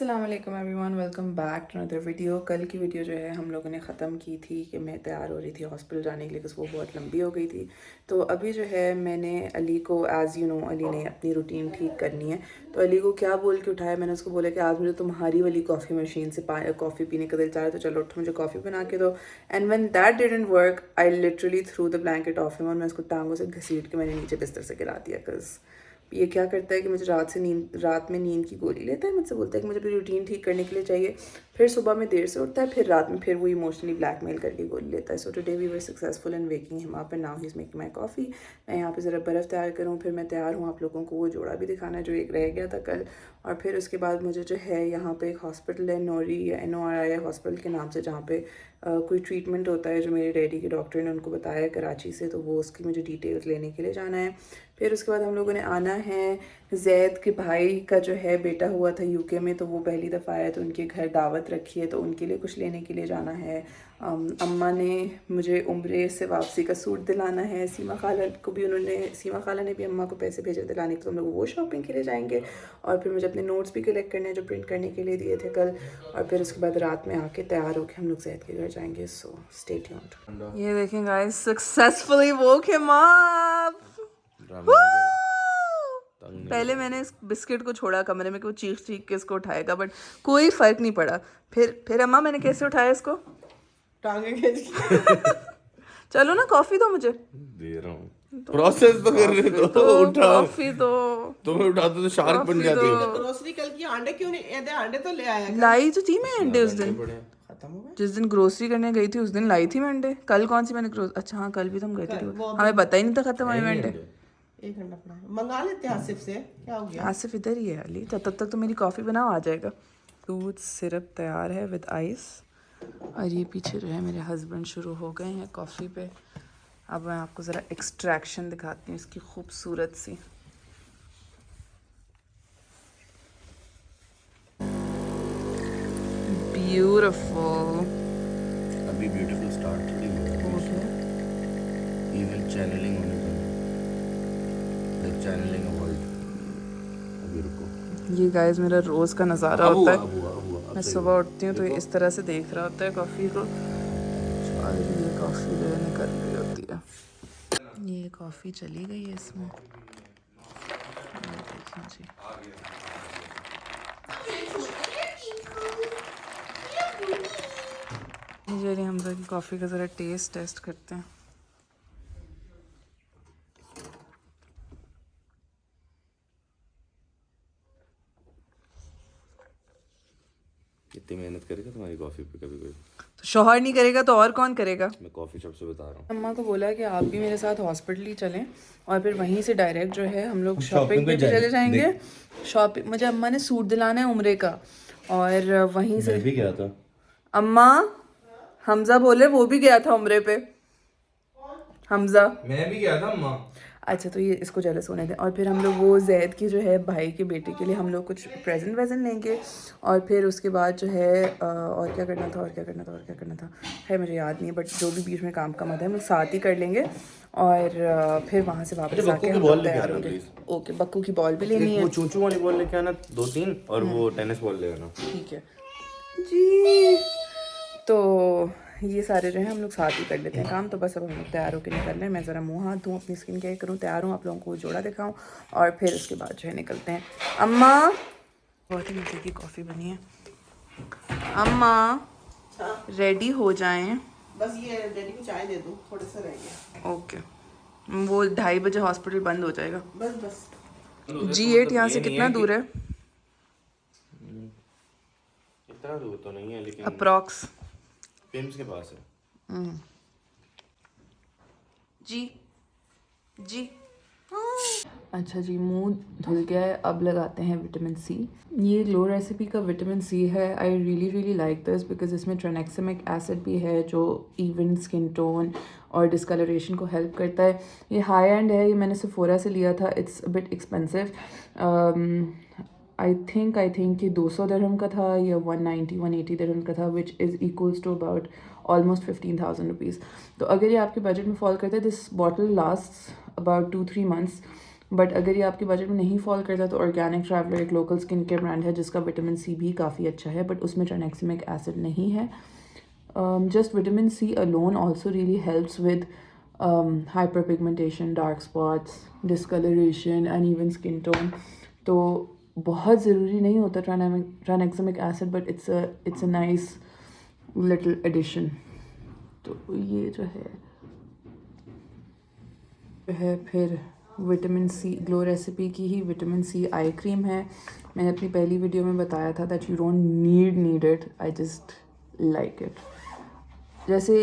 अस्सलाम वालेकुम everyone, welcome back to another video. कल की वीडियो जो है हम लोगों ने ख़त्म की थी कि मैं तैयार हो रही थी हॉस्पिटल जाने के लिए, बिकॉज़ वो बहुत लंबी हो गई थी। तो अभी जो है मैंने अली को, एज़ यू नो, अली ने अपनी रूटीन ठीक करनी है। तो अली को क्या बोल के उठाया, मैंने उसको बोला कि आज मुझे तुम्हारी वाली कॉफ़ी मशीन से कॉफ़ी पीने का दिल चाह रहा है, तो चलो उठो मुझे कॉफ़ी बना के दो। And when that didn't work, I literally through the blanket of him, और मैं उसको टांगों से घसीट के मैंने नीचे बिस्तर से गिरा दिया। बिकॉज़ ये क्या करता है कि मुझे रात में नींद की गोली लेता है, मुझसे बोलता है कि मुझे अपनी रूटीन ठीक करने के लिए चाहिए, फिर सुबह में देर से उठता है, फिर रात में फिर वो इमोशनली ब्लैकमेल करके गोली लेता है। So today we were successful in waking him up and now he is making my coffee. मैं यहाँ पे ज़रा बर्फ़ तैयार करूँ, फिर मैं तैयार हूँ आप लोगों को वो जोड़ा भी दिखाना है जो एक रह गया था कल। और फिर उसके बाद मुझे जो है यहाँ पे एक हॉस्पिटल है, नोरी या NORI हॉस्पिटल के नाम से, जहाँ पे कोई ट्रीटमेंट होता है जो मेरे डैडी के डॉक्टर ने उनको बताया है कराची से, तो वो उसकी मुझे डिटेल्स लेने के लिए जाना है। फिर उसके बाद हम लोगों ने आना है, जैद के भाई का जो है बेटा हुआ था UK में, तो वो पहली दफ़ा आया, तो उनके घर दावत रखी है, तो उनके लिए कुछ लेने के लिए जाना है। अम्मा ने मुझे उम्रे से वापसी का सूट दिलाना है। सीमा खाला ने भी अम्मा को पैसे भेजे दिलाने के, तो हम लोग वो शॉपिंग के लिए जाएंगे। और फिर मुझे अपने नोट्स भी कलेक्ट करने हैं जो प्रिंट करने के लिए दिए थे कल। और फिर उसके बाद रात में आके तैयार होकर हम लोग जैद के घर जाएंगे। So stay tuned. ये देखें गाइस, सक्सेसफुली वोक हिम अप। पहले मैंने इस बिस्किट को छोड़ा कमरे में कि वो चीख चीख के इसको उठाएगा, बट कोई फर्क नहीं पड़ा। फिर अम्मा मैंने कैसे उठाया इसको, टांगे खींच के। चलो ना कॉफी दो मुझे, दे रहा हूँ। प्रोसेस तो करने दो। उठा कॉफी दो, तुम्हें उठाते तो शार्क बन जाती हो। ग्रोसरी कल की अंडे क्यों नहीं ऐसे, अंडे तो ले आया कर। लाई तो थी मैं अंडे उस दिन, खत्म हो गए। जिस दिन ग्रोसरी करने गई थी उस दिन लाई थी मैं अंडे। कल कौन सी मैंने अच्छा हाँ, कल भी तुम गए थे, हमें पता ही नहीं था खत्म हुए अंडे। एक अंडा पड़ा है, मंगा लेते हैं आसिफ से, क्या हो गया। आसिफ इधर ही है अली, तब तक तो मेरी कॉफ़ी बनाओ, आ जाएगा। दूध सिरप तैयार है विद आइस, और ये पीछे जो है मेरे हस्बैंड शुरू हो गए हैं कॉफ़ी पे। अब मैं आपको ज़रा एक्सट्रैक्शन दिखाती हूँ इसकी खूबसूरत सी। ब्यूटीफुल। अभी ब्यूटीफुल स्टार्ट नहीं हुआ है। इवन चैनलिंग होने का, लाइक चैनलिंग अ वर्ल्ड। अभी रुको। ये गाइस मेरा रोज़ का नज़ारा अब होता हुआ, अब हुआ, अब हुआ। है। मैं सुबह उठती हूँ तो ये इस तरह से देख रहा होता है कॉफ़ी को, और ये कॉफ़ी जो है निकल रही होती है। ये कॉफ़ी चली गई है इसमें, ये देखें जी। चलिए हमजा की कॉफ़ी का ज़रा टेस्ट करते हैं। कितनी मेहनत करेगा तुम्हारी कॉफी पे कभी कोई? तो शौहर नहीं करेगा तो और कौन करेगा। मैं कॉफी शॉप से बता रहा हूँ। अम्मा को बोला कि आप भी मेरे साथ हॉस्पिटल ही चलें, और फिर वहीं से डायरेक्ट जो है हम लोग शॉपिंग पे भी चले जाएंगे। शॉपिंग, मुझे अम्मा ने सूट दिलाना है उम्रे का, और वहीं से भी गया था। अम्मा, हमजा बोले वो भी गया था उम्रे पे। हमजा, मैं भी गया था अम्मा। अच्छा तो ये इसको जेलस होने दें। और फिर हम लोग वो जैद की जो है भाई के बेटे के लिए हम लोग कुछ प्रेजेंट लेंगे, और फिर उसके बाद जो है और क्या करना था है मुझे याद नहीं है, बट जो भी बीच में काम का मत है हम लोग साथ ही कर लेंगे। और फिर वहाँ से वापस आके हम लोग तैयार होंगे। ओके, बक्कू की बॉल भी लेनी है। वो चूचू वाली बॉल लेके आना 2-3, और वो टेनिस बॉल ले आना। ठीक है जी। तो ये सारे जो है हम लोग साथ ही कर लेते हैं काम। तो बस अब हम लोग तैयार होकर निकल रहे हैं। मैं ज़रा मुँह हाथ धोऊँ, अपनी स्किन केयर करूँ, तैयार हूँ, आप लोगों को जोड़ा दिखाऊँ, और फिर उसके बाद जो है निकलते हैं। अम्मा, बहुत ही मज़े की कॉफ़ी बनी है। अम्मा रेडी हो जाएं। बस ये डैडी को चाय दे दो, थोड़ा सा रह गया। ओके, वो 2:30 बजे हॉस्पिटल बंद हो जाएगा। बस G8 यहाँ से कितना दूर है? इतना दूर तो नहीं है, लेकिन अप्रॉक्स पिम्स के पास है। जी। अच्छा जी, मुंह धुल गया है, अब लगाते हैं विटामिन सी। ये ग्लो रेसिपी का विटामिन सी है। I really like this because इसमें ट्रानेक्सामिक एसिड भी है जो इवन स्किन टोन और डिस्कलरेशन को हेल्प करता है। ये हाई एंड है, ये मैंने सेफोरा से लिया था। It's a bit expensive. I think ये 200 दिरहम का था या 180 दिरहम का था, which is equals to about almost 15,000 rupees. तो अगर ये आपके बजट में फॉल करता है, this bottle last about 2-3 months but अगर ये आपके बजट में नहीं फॉल करता तो ऑर्गेनिक ट्रैवलर एक लोकल स्किन केयर ब्रांड है जिसका विटामिन सी भी काफ़ी अच्छा है, बट उसमें ट्रांएक्सामिक एसिड नहीं है. Just vitamin C alone also really helps with hyperpigmentation, dark spots, discoloration and even skin tone. तो बहुत ज़रूरी नहीं होता tranexamic acid, but it's a nice little addition. तो ये जो है फिर विटामिन सी ग्लो रेसिपी की ही विटामिन सी आई क्रीम है. मैंने अपनी पहली वीडियो में बताया था that you don't need it, I just like it. जैसे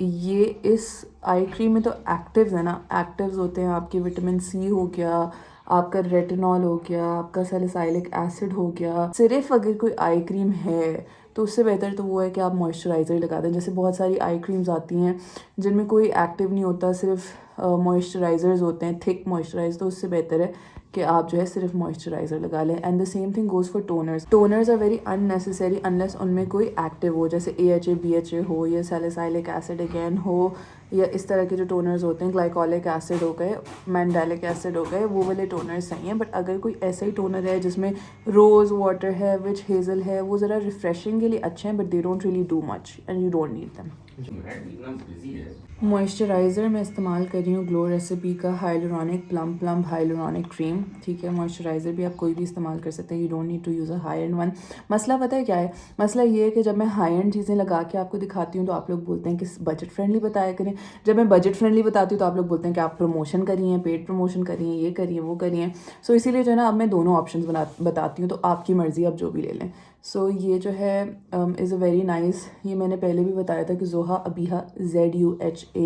ये इस आई क्रीम में तो एक्टिव्स है ना, एक्टिव्स होते हैं आपके विटामिन सी हो गया, आपका रेटिनॉल हो गया, आपका सैलिसाइलिक एसिड हो गया. सिर्फ अगर कोई आई क्रीम है तो उससे बेहतर तो वो है कि आप मॉइस्चराइज़र लगा दें. जैसे बहुत सारी आई क्रीम्स आती हैं जिनमें कोई एक्टिव नहीं होता, सिर्फ मॉइस्चराइज़र्स होते हैं, थिक मॉइस्चराइज़र. तो उससे बेहतर है कि आप जो है सिर्फ मॉइस्चराइज़र लगा लें. And the same thing goes for toners. Toners are very unnecessary unless उनमें कोई एक्टिव हो, जैसे AHA BHA हो या सैलिसाइलिक एसिड अगेन हो, या इस तरह के जो टोनर्स होते हैं ग्लाइकोलिक एसिड हो गए, मैंडेलिक एसिड हो गए, वो वाले टोनर्स सही हैं. बट अगर कोई ऐसा ही टोनर है जिसमें रोज़ वाटर है, विच हेज़ल है, वो ज़रा रिफ्रेशिंग के लिए अच्छे हैं but they don't really do much and you don't need them. Moisturiser मैं इस्तेमाल कर रही हूँ ग्लो रेसिपी का हाइलुरॉनिक प्लम हाइलुरॉनिक क्रीम. ठीक है, मॉइस्चराइज़र भी आप कोई भी इस्तेमाल कर सकते हैं, you don't need to use a high end one. मसला पता है क्या है? मसला ये है कि जब मैं हाई एंड चीज़ें लगा के आपको दिखाती हूँ तो आप लोग बोलते हैं कि बजट फ्रेंडली बताया करें. जब मैं बजट फ्रेंडली बताती हूँ तो आप लोग बोलते हैं कि आप प्रमोशन करिए, पेड प्रमोशन करिए, ये करिए, वो करिए. सो इसीलिए जो है ना, अब मैं दोनों ऑप्शन बताती हूँ, तो आपकी मर्ज़ी, आप जो भी ले लें. सो ये जो है इज़ अ वेरी नाइस. ये मैंने पहले भी बताया था कि ज़ोहा अबीहा ZUHABEEHA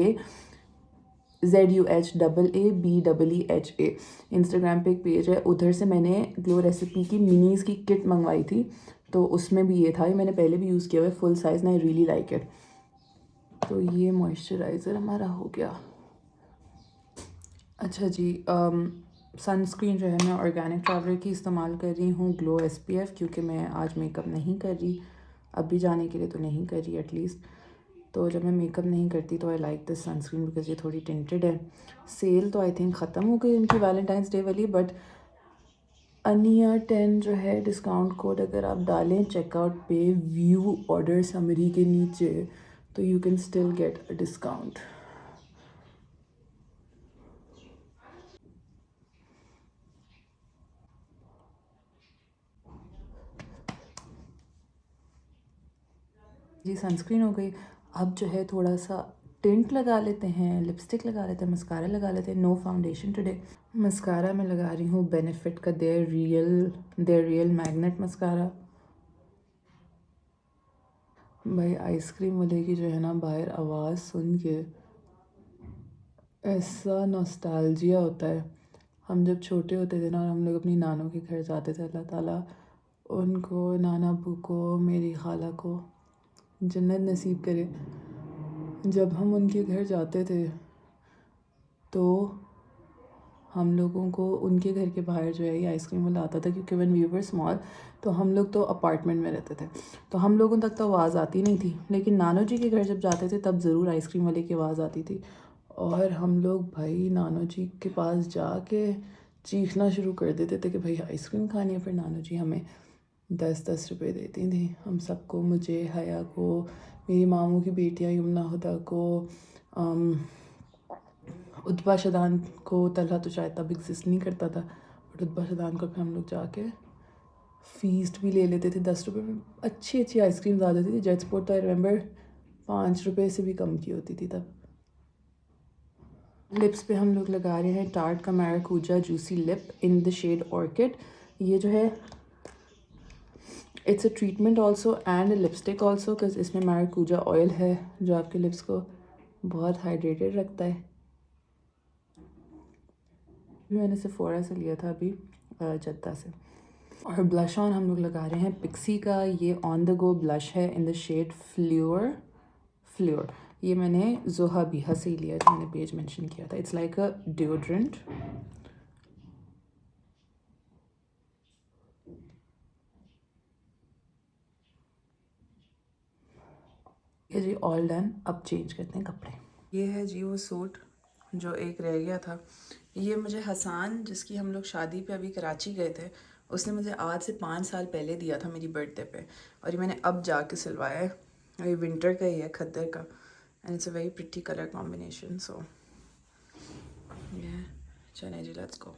इंस्टाग्राम पे एक पेज है, उधर से मैंने ग्लो रेसिपी की मिनीज़ की किट मंगवाई थी. तो उसमें भी ये था, ये मैंने पहले भी यूज़ किया हुआ है फुल साइज़ ना, आई रियली लाइक इट. तो ये मॉइस्चराइज़र हमारा हो गया. अच्छा जी, सनस्क्रीन जो है मैं ऑर्गेनिक ट्रैवलर की इस्तेमाल कर रही हूँ, ग्लो SPF, क्योंकि मैं आज मेकअप नहीं कर रही, अभी जाने के लिए तो नहीं कर रही एटलीस्ट. तो जब मैं मेकअप नहीं करती तो I like this sunscreen because ये थोड़ी टिंटेड है. सेल तो आई थिंक ख़त्म हो गई इनकी वैलेंटाइंस डे वाली, बट अनिया 10 जो है डिस्काउंट कोड अगर आप डालें चेकआउट पे व्यू ऑर्डर समरी के नीचे, तो you can still get a discount. जी सनस्क्रीन हो गई. अब जो है थोड़ा सा टिंट लगा लेते हैं, लिपस्टिक लगा लेते हैं, मस्कारा लगा लेते हैं. No foundation today. मस्कारा मैं लगा रही हूँ बेनिफिट का देयर रियल मैग्नेट मस्कारा. भाई आइसक्रीम वाले की जो है ना बाहर आवाज़ सुन के ऐसा नॉस्टैल्जिया होता है. हम जब छोटे होते थे ना और हम लोग अपनी नानों के घर जाते थे, अल्लाह ताला उनको, नाना अबू को, मेरी खाला को जन्नत नसीब करे. जब हम उनके घर जाते थे तो हम लोगों को उनके घर के बाहर जो है ये आइसक्रीम वाला आता था, क्योंकि व्हेन वी वर स्मॉल तो हम लोग तो अपार्टमेंट में रहते थे, तो हम लोगों तक तो आवाज़ आती नहीं थी. लेकिन नानो जी के घर जब जाते थे तब ज़रूर आइसक्रीम वाले की आवाज़ आती थी. और हम लोग भाई नानो जी के पास जाके चीखना शुरू कर देते थे कि भाई आइसक्रीम खानी है. फिर नानो जी हमें 10-10 रुपये देती थी हम सबको, मुझे, हया को, मेरी मामू की बेटियाँ यमुना हुदा को, उतबा शदान को. तलहा तो शायद तब एग्जिस्ट नहीं करता था, बट उतबा शदान को फिर हम लोग जाके फीस्ट भी ले लेते थे. 10 रुपये में अच्छी अच्छी आइसक्रीम आ जाती थी. जेट स्पोर्ट तो आई रिमेंबर 5 रुपये से भी कम की होती थी तब. लिप्स पे हम लोग लगा रहे हैं टार्ट का maracuja juicy lip in the shade orchid. ये जो है it's a treatment also and lipstick also, because इसमें मैराकूजा ऑयल है जो आपके लिप्स को बहुत हाइड्रेटेड रखता है. मैंने सेफोरा से लिया था अभी, जद्दा से. और ब्लश ऑन हम लोग लगा रहे हैं पिक्सी का, ये ऑन द गो ब्लश है इन द शेड फ्ल्योर. ये मैंने ज़ोहा बीहा से ही लिया, जो मैंने पेज मेंशन किया था. It's like a deodorant. ये जी ऑल डन. अब चेंज करते हैं कपड़े. ये है जी वो सूट जो एक रह गया था. ये मुझे हसान, जिसकी हम लोग शादी पे अभी कराची गए थे, उसने मुझे आज से 5 साल पहले दिया था मेरी बर्थडे पे, और ये मैंने अब जाके सिलवाया है। और ये विंटर का ही है, खद्दर का, and it's a very pretty colour combination. So चले जी, let's go.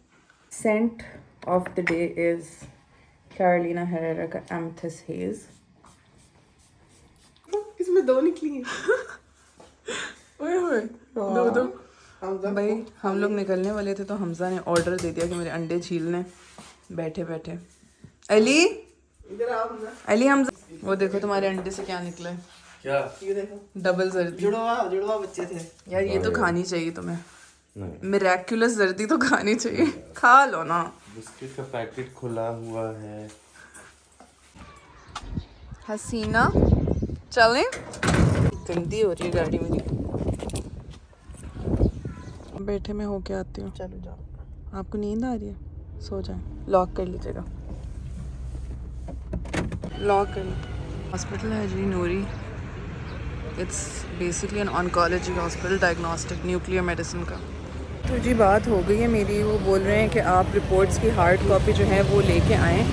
Scent of the day is Carolina Herrera का एमेथिस्ट हेज। इसमें 2 निकली हैं। ओए होए, दो भाई, हम लोग निकलने वाले थे तो हमजा ने ऑर्डर दे दिया कि मेरे अंडे छीलने बैठे बैठे। अली, इधर आओ ना। अली, हमजा, वो देखो तुम्हारे अंडे से क्या निकला है। क्या? ये देखो, डबल जर्दी। जुड़वा बच्चे थे यार ये तो खानी चाहिए तुम्हें, नहीं, मिरेक्युलस जर्दी तो खानी चाहिए, खा लो ना। बिस्किट का पैकेट खुला हुआ है। हसीना, चलें? गंदी हो रही है गाड़ी मेरी। बैठे मैं होके आती हूँ। चलो जाओ। आपको नींद आ रही है? सो जाएं। लॉक कर लीजिएगा, लॉक कर लीजिए। हॉस्पिटल है जी Noori. It's basically an oncology hospital, diagnostic nuclear medicine का। तो जी बात हो गई है मेरी, वो बोल रहे हैं कि आप रिपोर्ट्स की हार्ड कॉपी जो है वो लेके आएँ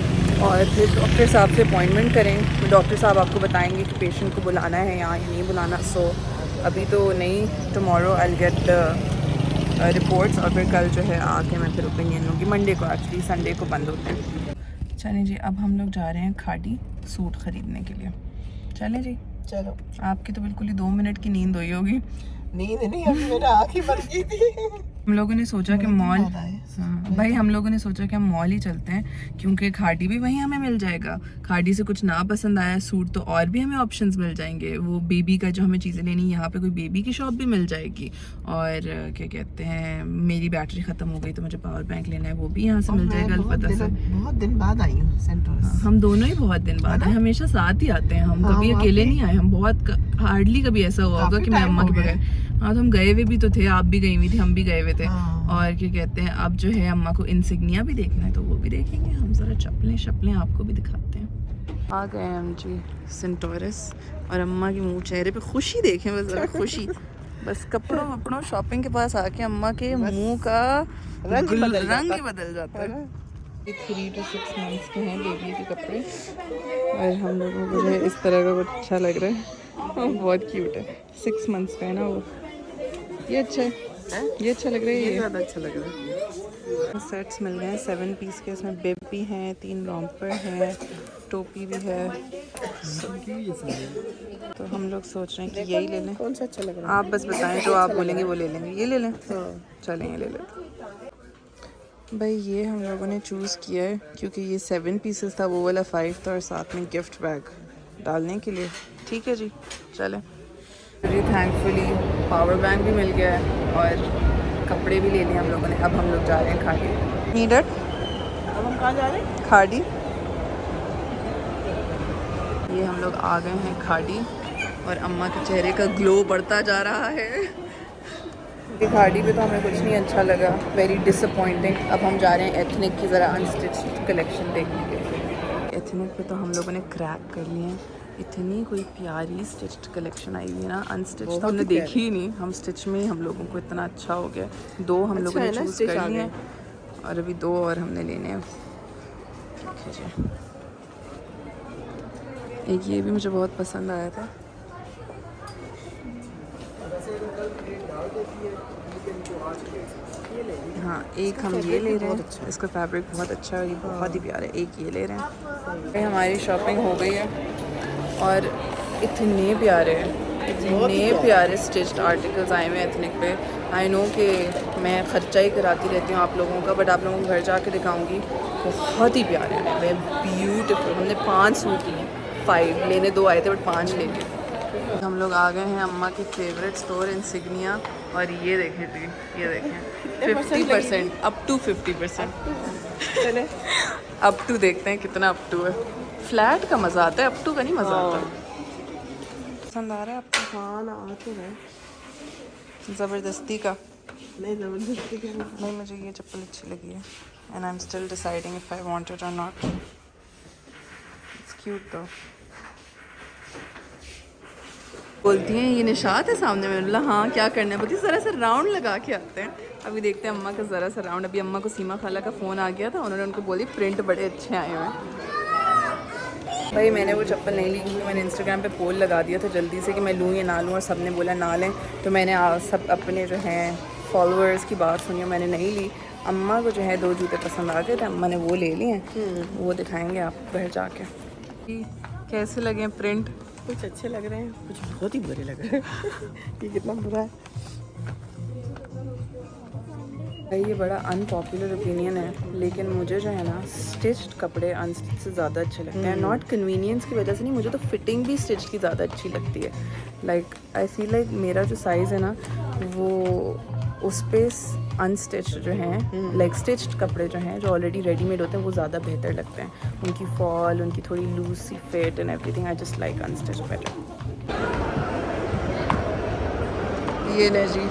और फिर डॉक्टर साहब से अपॉइंटमेंट करें। तो डॉक्टर साहब आपको बताएंगे कि पेशेंट को बुलाना है या नहीं बुलाना। सो अभी तो नहीं, tomorrow I will get the reports, और फिर कल जो है आके मैं फिर ओपिनियन लूँगी। मंडे को, एक्चुअली संडे को बंद होते हैं। चलें जी, अब हम लोग जा रहे हैं खाड़ी सूट ख़रीदने के लिए। चलें जी। चलो। आपकी तो बिल्कुल ही 2 मिनट की नींद हुई होगी। नींद नहीं, अभी मेरा आँख ही बन गई थी। हम लोगों ने सोचा कि मॉल, हाँ भाई हम लोगों ने सोचा कि हम मॉल ही चलते हैं, क्योंकि खाड़ी भी वहीं हमें मिल जाएगा। खाड़ी से कुछ ना पसंद आया सूट तो और भी हमें ऑप्शंस मिल जाएंगे। वो बेबी का जो हमें चीज़ें लेनी, यहाँ पे कोई बेबी की शॉप भी मिल जाएगी। और क्या कहते हैं, मेरी बैटरी ख़त्म हो गई तो मुझे पावर बैंक लेना है, वो भी यहाँ से मिल जाएगा अलपता से। बहुत दिन बाद आई हूँ सेंटर्स। हम दोनों ही बहुत दिन बाद आए, हमेशा साथ ही आते हैं हम, कभी अकेले नहीं आए हम। बहुत हार्डली कभी ऐसा हुआ होगा कि मैं अम्मा के बगैर। हाँ, तो हम गए हुए भी तो थे, आप भी गई हुई थी, हम भी गए हुए थे। और क्या कहते हैं, अब जो है अम्मा को इंसिग्निया भी देखना है तो वो भी देखेंगे हम। ज़रा चप्पलें आपको भी दिखाते हैं। आ गए हम जी सेंटोरस, और अम्मा की मुँह चेहरे पे खुशी देखें, बस ज़रा खुशी। बस कपड़ों वपड़ों शॉपिंग के पास आके अम्मा के मुँह का रंग ही बदल जाता है। 3 to 6 मंथ्स के हैं बेबी के कपड़े, और हम लोगों को जो है इस तरह का कुछ अच्छा लग रहा है। बहुत क्यूट है, 6 मंथ्स का है ना वो। ये अच्छा है, ये अच्छा लग रहा है, ये ज़्यादा अच्छा लग रहा है। सेट्स मिल गए हैं 7 पीस के। इसमें बिब भी हैं, 3 रॉम्पर हैं, टोपी भी है। तो हम लोग सोच रहे हैं कि यही ले लें। कौन सा अच्छा लग रहा है? आप बस बताएं, जो आप बोलेंगे वो ले लेंगे। ये ले लें? चलें, ये ले लेते। भाई ये हम लोगों ने चूज़ किया है क्योंकि ये 7 पीसेस था, वो वाला 5 था, और साथ में गिफ्ट बैग डालने के लिए। ठीक है जी, चलें जी। थैंकफुली पावर बैंक भी मिल गया है और कपड़े भी ले लिए हम लोगों ने। अब हम लोग जा रहे हैं खाड़ी। नीडर, अब हम कहाँ जा रहे हैं? खाड़ी। ये हम लोग आ गए हैं खाड़ी, और अम्मा के चेहरे का ग्लो बढ़ता जा रहा है। खाड़ी पे तो हमें कुछ नहीं अच्छा लगा, वेरी डिसअपॉइंटिंग। अब हम जा रहे हैं एथनिक की ज़रा अनस्टिच्ड कलेक्शन देखने के लिए। एथनिक पे तो हम लोगों ने क्रैक कर लिए हैं। इतनी कोई प्यारी स्टिच्ड कलेक्शन आई हुई है ना, अनस्टिच तो हमने देखी ही नहीं। हम स्टिच में ही हम लोगों को इतना अच्छा हो गया। 2 हम लोगों ने चूज़ कर लिए हैं, और अभी 2 और हमने लेने हैं। ठीक है जी। एक ये भी मुझे बहुत पसंद आया था। हाँ, एक हम ये ले रहे हैं, इसका फैब्रिक बहुत अच्छा है, ये बहुत ही प्यारा है। एक ये ले रहे हैं। हमारी शॉपिंग हो गई है, और इतने प्यारे स्टिच्ड आर्टिकल्स आए हुए एथनिक पे। आई नो कि मैं ख़र्चा ही कराती रहती हूँ आप लोगों का, बट आप लोगों को घर जाके दिखाऊंगी। बहुत ही प्यारे हैं, वे ब्यूटीफुल। हमने 5 सूट लिए, 5 लेने 2 आए थे बट 5 ले लिए। हम लोग आ गए हैं अम्मा की फेवरेट स्टोर इंसिग्निया, और ये देखें जी, ये देखें 50%, अप टू 50%। चले अप टू देखते हैं कितना अप टू है। फ्लैट का मज़ा आता है, अप टू का नहीं मज़ा आता। पसंद आ रहा है आपको? हाँ ना, तो है। ज़बरदस्ती का नहीं, ज़बरदस्ती के नहीं, मुझे ये चप्पल अच्छी लगी है, and I am still deciding if I want it और नॉट। इट्स क्यूट दो। बोलती हैं ये निशात है सामने में। बोला हाँ, क्या करना है? बोलती ज़रा सा राउंड लगा के आते हैं। अभी देखते हैं अम्मा का ज़रा सा राउंड। अभी अम्मा को सीमा खाला का फ़ोन आ गया था, उन्होंने उनको बोली प्रिंट बड़े अच्छे आए हुए हैं। भाई मैंने वो चप्पल नहीं ली क्योंकि मैंने इंस्टाग्राम पे पोल लगा दिया था जल्दी से कि मैं लूँ या ना लूँ, और सब ने बोला ना लें, तो मैंने सब अपने जो हैं फॉलोअर्स की बात सुनी और मैंने नहीं ली। अम्मा को जो है 2 जूते पसंद आ गए थे, अम्मा ने वो ले लिए हैं, वो दिखाएंगे आप घर जाके। कैसे लगे प्रिंट? कुछ अच्छे लग रहे हैं, कुछ बहुत ही बुरे लग रहे हैं। ये कितना बुरा है। भाई ये बड़ा अनपॉपुलर ओपिनियन है, लेकिन मुझे जो है ना स्टिच्ड कपड़े अनस्टिच से ज़्यादा अच्छे लगते हैं। नॉट कन्वीनियंस की वजह से नहीं, मुझे तो फिटिंग भी स्टिच की ज़्यादा अच्छी लगती है। लाइक आई फील लाइक मेरा जो साइज़ है ना वो उस पे अनस्टिच जो हैं, लाइक स्टिच्ड कपड़े जो हैं जो ऑलरेडी रेडीमेड होते हैं वो ज़्यादा बेहतर लगते हैं। उनकी फॉल, उनकी थोड़ी लूज सी fit and everything, I just like unstitch better. ये ले जी,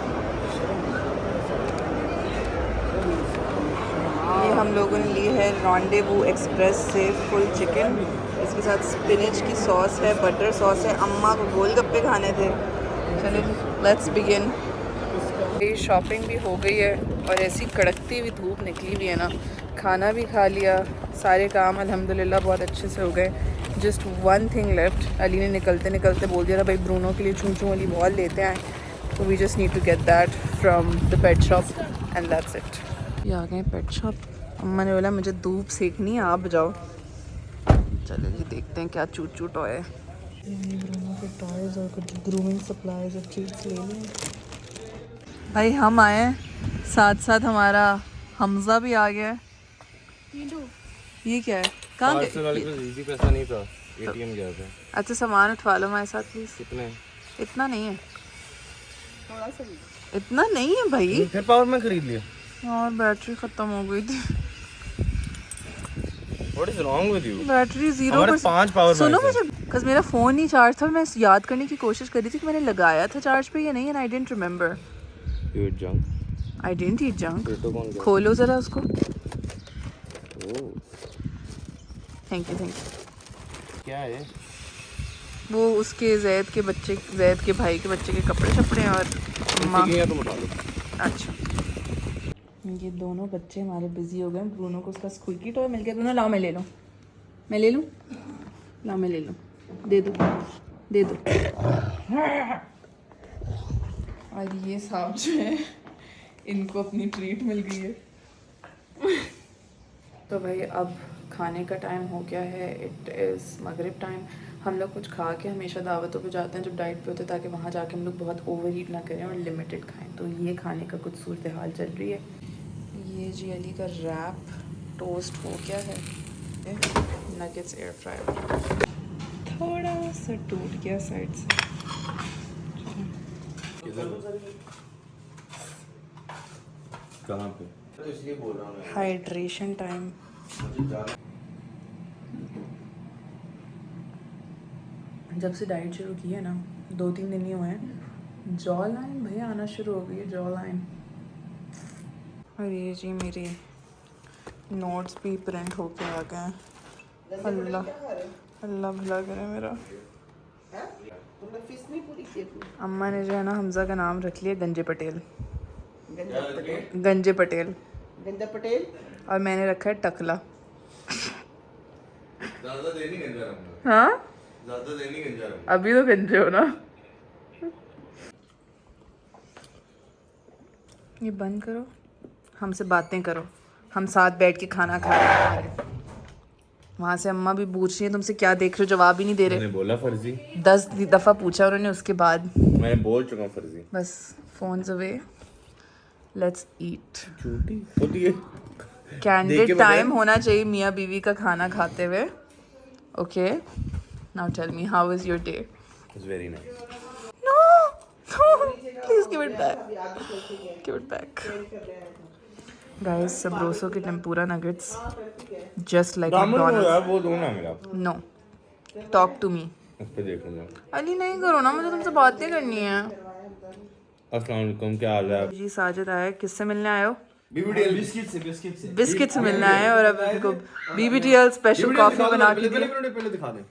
ये हम लोगों ने ली है रॉन्डेवू एक्सप्रेस से फुल चिकन। इसके साथ स्पिनच की सॉस है, बटर सॉस है। अम्मा को गोलगप्पे खाने थे। चलो लेट्स बिगिन। शॉपिंग भी हो गई है और ऐसी कड़कती हुई धूप निकली हुई है ना, खाना भी खा लिया, सारे काम अल्हम्दुलिल्लाह बहुत अच्छे से हो गए। Just one thing left. Ali ने निकलते निकलते बोल दिया था भाई ब्रूनो के लिए चूं चूं वाली बॉल लेते आए, तो we just need to get that from the pet shop and that's it. ये आ गए पेट शॉप। अम्मा ने बोला मुझे धूप सेकनी है, आप जाओ। चलो जी देखते हैं क्या चूट चूट है। ब्रूनो के टॉयज और कुछ ग्रूमिंग सप्लाईज और ट्रीट्स ले लें। भाई हम आए हैं, साथ साथ हमारा हमजा भी आ गया है। ये क्या है? कहाँ इजी पैसा नहीं था, एटीएम गया था। अच्छा सामान उठवा लो हमारे साथ प्लीज। कितने? इतना नहीं है, थोड़ा सा भी। इतना नहीं है भाई। फिर पावर में खरीद लिया और बैटरी खत्म हो गई थी। What is wrong with you? Battery 0%। हमारे 5 पावर सुनो बैंक हैं। मुझे, बिकॉज मेरा फ़ोन नहीं चार्ज था, मैं याद करने की कोशिश कर रही थी कि मैंने लगाया था चार्ज पे या नहीं, and I didn't remember. You eat junk? I didn't eat junk. फिर तो कौन गया? खोलो ज़रा उसको। ओह, थैंक यू थैंक यू। क्या है? वो उसके जैद के बच्चे, जैद के भाई के बच्चे के कपड़े शपड़े हैं और माँ। ठीक है तुम उठा लो। अच्छा, ये दोनों बच्चे हमारे बिजी हो गए। ब्रूनो को उसका स्क्विकी टॉय मिल गया। ब्रूनो लाओ मैं ले लूँ, मैं ले लूँ, लाओ मैं ले लूँ, दे दो दे दो। और ये साहब जो है इनको अपनी ट्रीट मिल गई है। तो भाई अब खाने का टाइम हो गया है। इट इज़ मगरिब टाइम। हम लोग कुछ खा के हमेशा दावतों पे जाते हैं जब डाइट पे होते हैं, ताकि वहाँ जाके हम लोग बहुत ओवर ईट ना करें और लिमिटेड खाएं। तो ये खाने का कुछ सूरत हाल चल रही है। ये जी अली का रैप टोस्ट हो गया है। नगेट्स एयर फ्रायर थोड़ा सा टूट गया साइड से। कहाँ पे? तो इसलिए बोल रहा हूँ। Hydration time. जब से डाइट शुरू की है ना, 2-3 दिन ही हुए हैं, जॉ लाइन भैया आना शुरू हो गई है, जॉ लाइन। और ये जी मेरे नोट्स भी प्रिंट होके आ गए हैं। अल्लाह अल्लाह भला करे मेरा। तुमने फिश नहीं पूरी की अपनी? अम्मा ने जो है ना हमजा का नाम रख लिया गंजे पटेल। गंजा पटेल। गंजे पटेल। गंजा पटेल। और मैंने रखा है टकला। ज़्यादा देर नहीं गंजा रहूँगा। हाँ ज़्यादा देर नहीं गंजा रहूँगा। अभी तो गंजे हो ना। ये बंद करो, हमसे बातें करो, हम साथ बैठ के खाना खा रहे हैं। वहाँ से अम्मा भी पूछ रही है तुमसे क्या देख रहे हो, जवाब ही नहीं दे रहे। मैंने बोला फर्जी। 10 दफ़ा पूछा उन्होंने, उसके बाद मैंने बोल चुका हूँ फर्जी। बस फोन्स अवे, लेट्स ईट। झूठी होती है। देख के कैंडिड बताया। टाइम होना चाहिए मियाँ बीवी का खाना खाते हुए। Okay now tell me how is your day? It's very nice. No please give it back, give it back. Guys Sabroso के tempura nuggets just like McDonald's. वो दो ना मेरा। No talk to me. उस पे देखूंगा। अली नहीं करो ना, मुझे तुमसे बातें करनी है। अस्सलाम वालेकुम, क्या हाल है? जी साजिद आया, किससे मिलने आए हो? BBTL बिस्किट से मिलने आए हैं और अब इनको BBTL स्पेशल कॉफी बना के दी। पहले दिखा दे।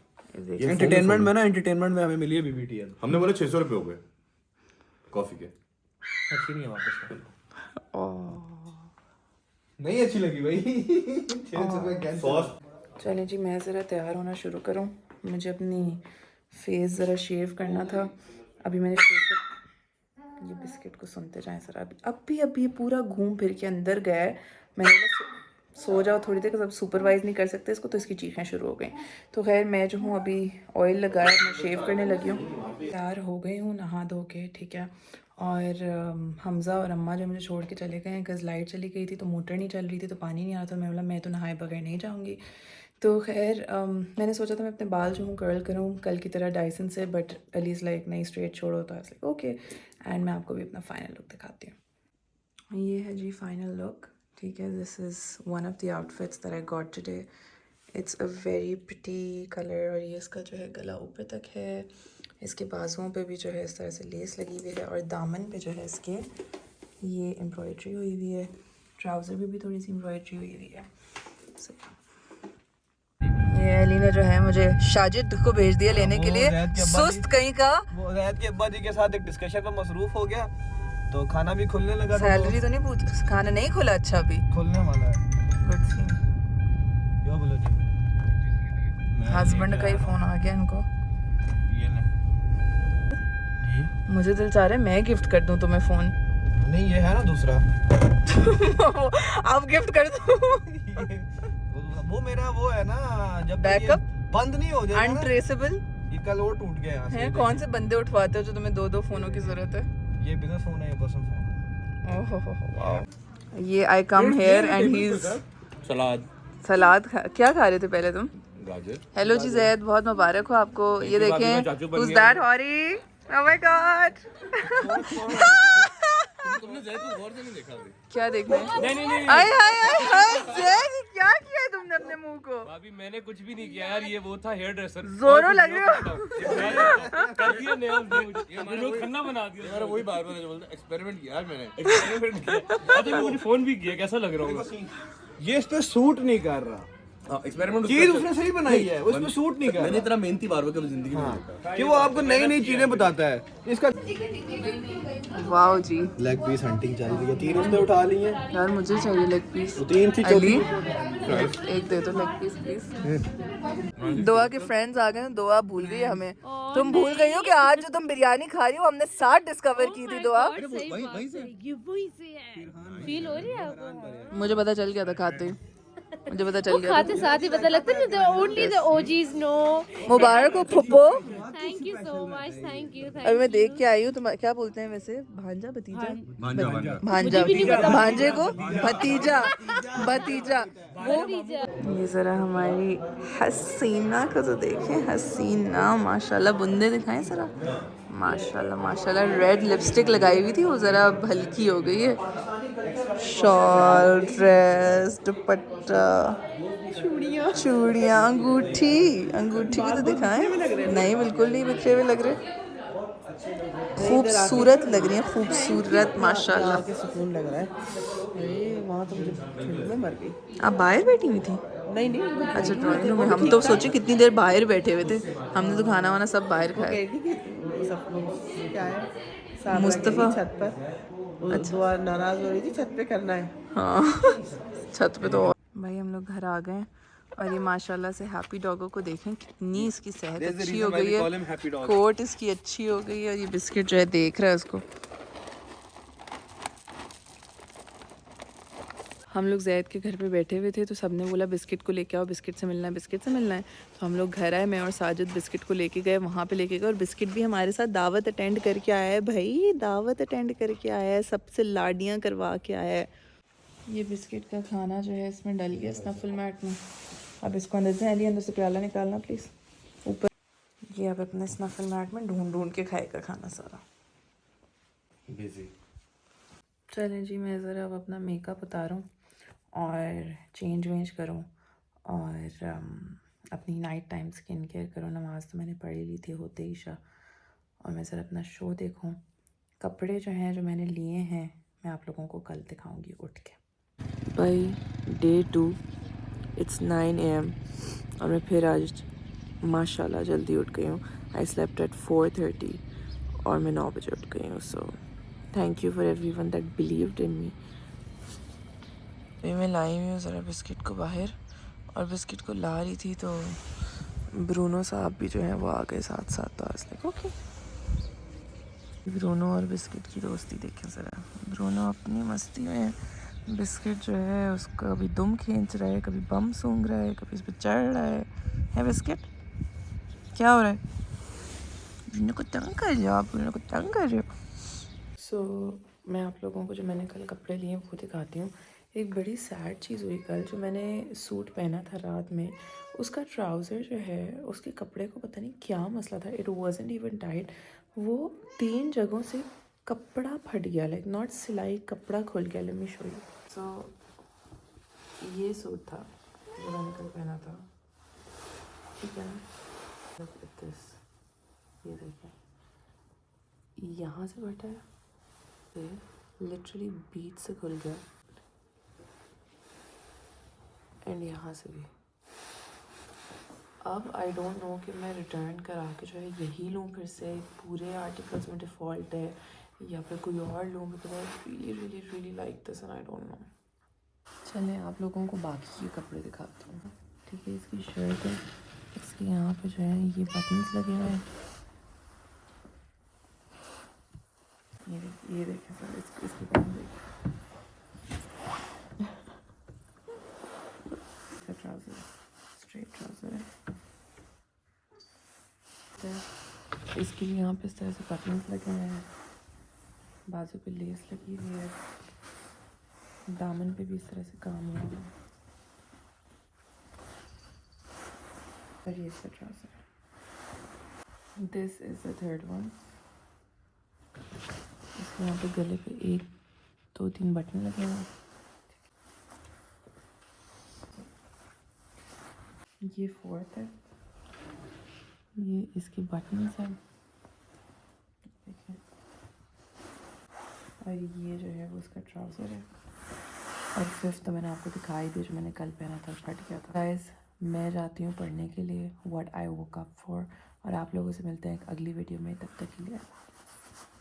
एंटरटेनमेंट में ना, एंटरटेनमेंट में हमें मिली है BBTL। हमने बोले 600 रुपए हो गए कॉफी के। अच्छी नहीं है वापस। नहीं अच्छी लगी भाई। सॉस चलें जी, मैं ज़रा तैयार होना शुरू करूं। मुझे अपनी फेस ज़रा शेव करना था। अभी मैंने फेशियल, ये बिस्किट को सुनते जाएं ज़रा। अभी ये पूरा घूम फिर के अंदर गया है। मैंने बोला सो जाओ थोड़ी देर, सब सुपरवाइज नहीं कर सकते इसको, तो इसकी चीखें शुरू हो गई। तो खैर मैं जो हूँ अभी ऑयल लगाया, मैं शेव करने लगी हूँ। तैयार हो गई हूँ नहा धो के, ठीक है। और हमज़ा और अम्मा जो मुझे छोड़ के चले गए हैं, बिकॉज़ लाइट चली गई थी तो मोटर नहीं चल रही थी, तो पानी नहीं आ रहा था। मैं बोला मैं तो नहाए बगैर नहीं जाऊँगी। तो खैर मैंने सोचा था मैं अपने बाल जो हूँ कर्ल करूँ कल की तरह डाइसन से, बट अलीज़ लाइक नहीं स्ट्रेट छोड़ो, तो लाइक ओके। एंड मैं आपको भी अपना फ़ाइनल लुक दिखाती हूँ। ये है जी फ़ाइनल लुक, ठीक है। This is one of the outfits that I got today. It's a very pretty colour, और ये इसका जो है गला ऊपर तक है। इसके बाजुओं पे भी जो है इस तरह से लेस लगी हुई है, और दामन पे जो है इसके ये एम्ब्रॉयड्री हुई हुई है। ट्राउज़र भी थोड़ी सी एम्ब्रॉयड्री हुई हुई है। ये अली ने जो है मुझे शाजिद को भेज दिया लेने के लिए, सुस्त कहीं का। वो रैत के अब्बा जी के साथ एक डिस्कशन में मसरूफ हो गया, तो खाना भी खुलने लगा। सैलरी तो नहीं पूछ, खाना नहीं खुला अच्छा अभी, खुलने वाला है। Good thing. क्या बोलो जी? हस्बैंड का ही फोन आ गया इनको। ये ले। मुझे दिल चाह रहा है मैं गिफ्ट कर दूं तुम्हें फोन। नहीं, ये है ना दूसरा। आप गिफ्ट कर दो। वो मेरा वो है ना, जब बैकअप बंद नहीं हो जाएगा ना, अनट्रेसेबल ये कल वो टूट गया यहाँ से। है। कौन से बंदे उठवाते हो जो तुम्हें दो फोनों की जरूरत है? ये बिजनेस फोन है, ये पर्सनल फोन। ओहो वाओ। ये I come here and he is salad क्या खा रहे थे पहले तुम? गाजर। हेलो जी जैद, बहुत मुबारक हो आपको। ये देखें, who's that हॉरी? Oh my god। तुमने जैद को गौर से नहीं देखा अभी? क्या देखना है? नहीं आय हाय हाय हाय जैद, क्या किया है तुमने अपने मुंह को? अभी मैंने कुछ भी नहीं किया यार, ये वो था हेयर ड्रेसर। जोरों लग रहे हो। कर दिया nails ने मुझे, ये लोग खन्ना बना दिया। यार वही बार बार बोलता, एक्सपेरिमेंट किया यार मैंने। एक्सपेरिमेंट किया। अच्छा मुझे फोन भी किया, कैसा लग रहा हूँ? ये इस पे सूट नहीं कर रहा। एक्सपेरिमेंट चीज उसने सही बनाई है, उस पे सूट नहीं कर मैंने रहा। इतना मेहनती बार बार कभी जिंदगी में नहीं देखा। कि वो आपको नई नई चीजें बताता है। इसका वाओ जी, लेग पीस हंटिंग चल रही है, 3 उसने उठा ली है। यार मुझे चाहिए लेग पीस। 3 थी, अली चौथी एक दे दो लेग पीस प्लीज। दोआ के फ्रेंड्स आ गए हैं, दोआ भूल गई हमें। तुम भूल गई हो कि आज जो तुम बिरयानी खा रही हो हमने 7 डिस्कवर की थी। दोआ फील हो रही है आपको? मुझे पता चल गया था खाते ही, मुझे पता चल गया। खाते साथ ही पता लगता है, ओनली द ओजीज नो। मुबारक हो फुप्पो। Thank you so much, thank you. अभी मैं देख के आई हूँ। तुम क्या बोलते हैं वैसे? भांजा भतीजा? भांजा भांजे को भतीजा, भतीजा वो। ये जरा हमारी हसीना को तो देखें, हसीना माशाल्लाह। बुंदे दिखाएं जरा, माशाल्लाह माशाल्लाह। रेड लिपस्टिक लगाई हुई थी, वो जरा अब हल्की हो गई है। शॉल, ड्रेस, दुपट्टा, चूड़ियाँ, अंगूठी। अंगूठी भी तो दिखाएं। नहीं बिल्कुल नहीं बिखरे हुए लग रहे, खूबसूरत लग रही है, खूबसूरत माशाल्लाह। सुकून लग रहा है। अरे वहाँ तो मुझे ठंड में मर गई। आप बाहर बैठी हुई थी? नहीं अच्छा ड्राइंग रूम में। हम तो सोचे कितनी देर बाहर बैठे हुए थे। हमने तो खाना वाना सब बाहर खाया। सब लोग क्या है, मुस्तफ़ा छत पर। अच्छा, दुआ नाराज हो रही थी, छत पे करना है। हाँ छत पे तो। भाई हम लोग घर आ गए, और ये माशाल्लाह से हैप्पी डॉगो को देखें, कितनी इसकी सेहत अच्छी हो गई है। कोट इसकी अच्छी हो गई है, और ये बिस्किट जो है देख रहा है उसको। हम लोग जैद के घर पे बैठे हुए थे, तो सबने बोला बिस्किट को लेके आओ, बिस्किट से मिलना है, बिस्किट से मिलना है। तो हम लोग घर आए, मैं और साजिद बिस्किट को लेके गए, वहाँ पे लेके गए। और बिस्किट भी हमारे साथ दावत अटेंड करके आया है भाई, दावत अटेंड करके आया है, सबसे लाडियाँ करवा के आया है। ये बिस्किट का खाना जो है इसमें डल गया स्नफल मैट में। अब इसको अंदर से अली, अंदर से प्याला निकालना प्लीज़ ऊपर। ये अब अपने स्नफल मैट में ढूंढ ढूंढ के खाएगा खाना सारा। बिजी। चलें जी, मैं ज़रा अब अपना मेकअप उतारूँ और चेंज वेंज करूँ, और अपनी नाइट टाइम स्किन केयर करूँ। नमाज़ तो मैंने पढ़ ली थी होते ही ईशा, और मैं ज़रा अपना शो देखूँ। कपड़े जो हैं जो मैंने लिए हैं मैं आप लोगों को कल दिखाऊंगी उठ के। भाई डे 2, इट्स 9 AM, और मैं फिर आज माशाल्लाह जल्दी उठ गई हूँ। आई स्लेप्ट एट 4:30 और मैं 9 बजे उठ गई हूँ। So thank you for everyone that believed in me. अभी मैं लाई हुई हूँ ज़रा बिस्किट को बाहर, और बिस्किट को ला रही थी तो ब्रूनो साहब भी जो है वो आ गए साथ साथ। तो आज लाइक ओके, ब्रूनो और बिस्किट की दोस्ती देखें ज़रा। ब्रूनो अपनी मस्ती में, बिस्किट जो है उसका कभी दुम खींच रहा है, कभी बम सूंघ रहा है, कभी इस पर चढ़ रहा है बिस्किट क्या हो रहा है? ब्रूनो को तंग कर रहे हो आप, ब्रूनो को तंग कर रहे हो। सो मैं आप लोगों को जो मैंने कल कपड़े लिए वो दिखाती हूँ। एक बड़ी सैड चीज़ हुई कल, जो मैंने सूट पहना था रात में, उसका ट्राउज़र जो है उसके कपड़े को पता नहीं क्या मसला था, इट वाजंट इवन टाइट। वो 3 जगहों से कपड़ा फट गया, लाइक नॉट सिलाई, कपड़ा खुल गया। Let me show you. So ये सूट था जो मैंने कल पहना था, ठीक है ना? लुक एट दिस, ये देखिए, यहाँ से फटा है, लिटरली बीच से खुल गया, एंड यहाँ से भी। अब आई डोंट नो कि मैं रिटर्न करा के जो है यही लूँ फिर से, पूरे आर्टिकल्स में डिफ़ॉल्ट है, या फिर कोई और लूँ, because I really really really like this and I don't know. चलें आप लोगों को बाकी के कपड़े दिखाती हूँ। ठीक है, इसकी शर्ट है, इसके यहाँ पे जो है ये बटन्स लगे हुए हैं, ये देखें सर, इसके बटन देखिए। ट्राउज़र, स्ट्रेट ट्राउज़र है, इसके लिए यहाँ पे इस तरह से बटन्स लगे हुए हैं, बाजू पे लेस लगी हुई है, दामन पे भी इस तरह से काम हुआ है, और ये इसका ट्राउज़र है। This is the third one. इसके यहाँ पे गले पे 1 2 3 बटन लगे हुए हैं। ये फोर्थ है, ये इसके बटन्स हैं, देखिए, और ये जो है वो इसका ट्राउज़र है, और फिफ्थ तो मैंने आपको दिखाई दी, जो मैंने कल पहना था, फट गया था। गाइस मैं जाती हूँ पढ़ने के लिए, what I woke up for, और आप लोगों से मिलते हैं एक अगली वीडियो में, तब तक के लिए।